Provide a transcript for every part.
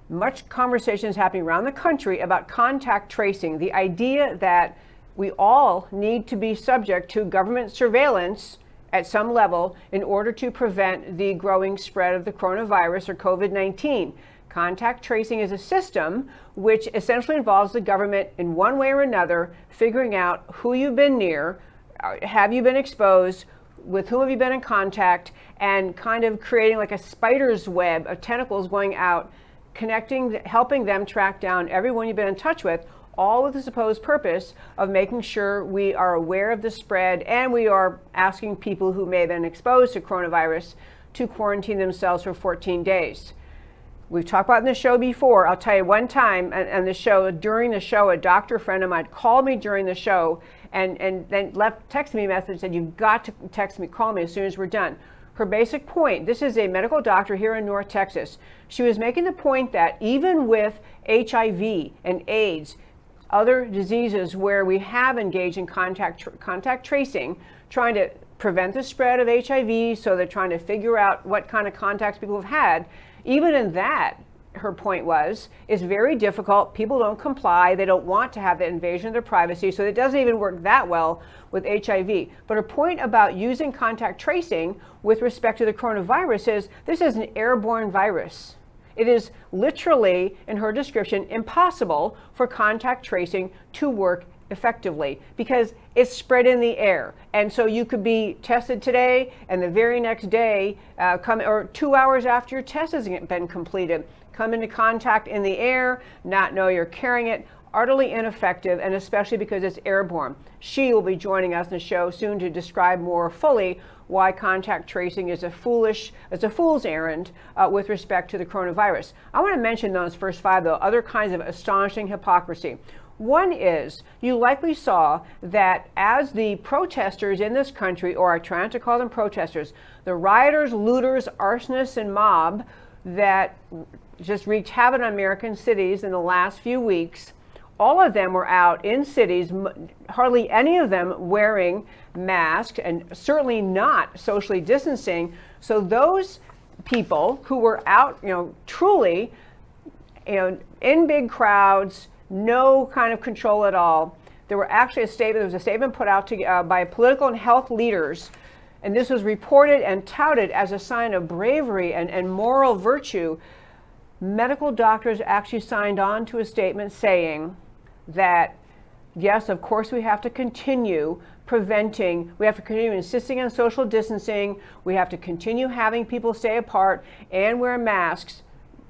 much conversation is happening around the country about contact tracing, the idea that we all need to be subject to government surveillance at some level in order to prevent the growing spread of the coronavirus or COVID-19. Contact tracing is a system which essentially involves the government in one way or another figuring out who you've been near, have you been exposed, with whom have you been in contact, and kind of creating like a spider's web of tentacles going out, connecting, helping them track down everyone you've been in touch with, all with the supposed purpose of making sure we are aware of the spread and we are asking people who may have been exposed to coronavirus to quarantine themselves for 14 days. We've talked about it in the show before. I'll tell you, one time during the show, a doctor friend of mine called me during the show and then texted me a message, said, "You've got to call me as soon as we're done." Her basic point, this is a medical doctor here in North Texas. She was making the point that even with HIV and AIDS, other diseases where we have engaged in contact tracing, trying to prevent the spread of HIV, so they're trying to figure out what kind of contacts people have had. Even in that, her point was, is very difficult. People don't comply. They don't want to have the invasion of their privacy, so it doesn't even work that well with HIV. But her point about using contact tracing with respect to the coronavirus is this is an airborne virus. It is literally, in her description, impossible for contact tracing to work effectively because it's spread in the air. And so you could be tested today and the very next day, or 2 hours after your test has been completed, come into contact in the air, not know you're carrying it, utterly ineffective, and especially because it's airborne. She will be joining us in the show soon to describe more fully why contact tracing is a fool's errand with respect to the coronavirus. I want to mention those first five, though, other kinds of astonishing hypocrisy. One is, you likely saw that as the protesters in this country, or I try not to call them protesters, the rioters, looters, arsonists, and mob that just wreaked havoc on American cities in the last few weeks, all of them were out in cities, hardly any of them wearing masks and certainly not socially distancing. So those people who were out, truly, in big crowds, no kind of control at all. There was a statement put out by political and health leaders, and this was reported and touted as a sign of bravery and moral virtue. Medical doctors actually signed on to a statement saying that, yes, of course we have to continue insisting on social distancing, we have to continue having people stay apart and wear masks,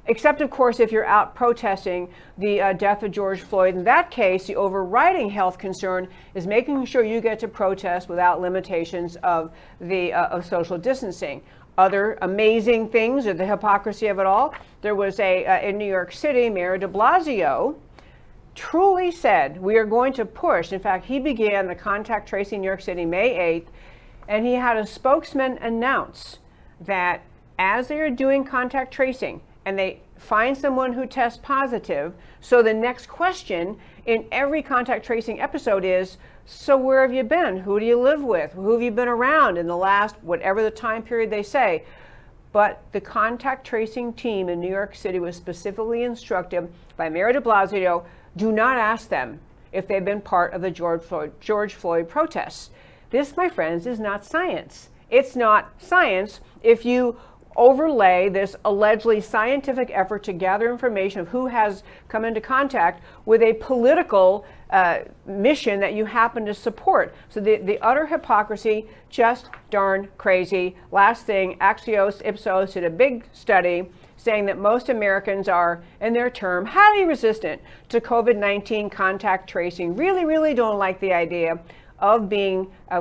except of course if you're out protesting the death of George Floyd. In that case, the overriding health concern is making sure you get to protest without limitations of social distancing. Other amazing things, or the hypocrisy of it all, there was in New York City, Mayor de Blasio truly said, we are going to push. In fact, he began the contact tracing in New York City May 8th, and he had a spokesman announce that as they are doing contact tracing and they find someone who tests positive, so the next question in every contact tracing episode is, so where have you been? Who do you live with? Who have you been around in the last, whatever the time period they say? But the contact tracing team in New York City was specifically instructed by Mayor de Blasio, do not ask them if they've been part of the George Floyd protests. This, my friends, is not science. It's not science if you overlay this allegedly scientific effort to gather information of who has come into contact with a political mission that you happen to support. So the utter hypocrisy, just darn crazy. Last thing, Axios Ipsos did a big study saying that most Americans are, in their term, highly resistant to COVID-19 contact tracing. Really, really don't like the idea of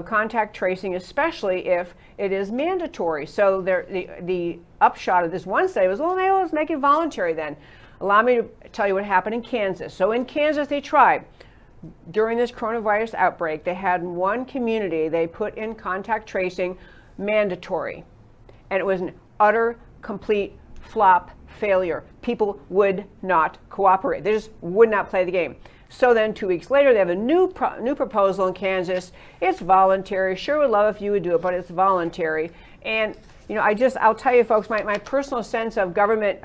contact tracing, especially if it is mandatory. So the upshot of this one study was, well, let's make it voluntary then. Allow me to tell you what happened in Kansas. So in Kansas, they tried. During this coronavirus outbreak, they had one community, they put in contact tracing mandatory. And it was an utter, complete flop failure. People would not cooperate. They just would not play the game. So then 2 weeks later, they have a new proposal in Kansas. It's voluntary. Sure would love if you would do it, but it's voluntary. And I'll tell you folks, my personal sense of government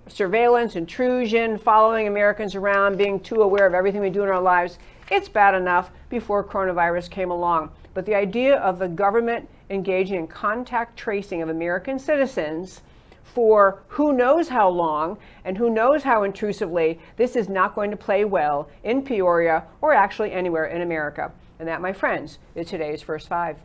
surveillance, intrusion, following Americans around, being too aware of everything we do in our lives. It's bad enough before coronavirus came along. But the idea of the government engaging in contact tracing of American citizens for who knows how long and who knows how intrusively, this is not going to play well in Peoria or actually anywhere in America. And that, my friends, is today's First Five.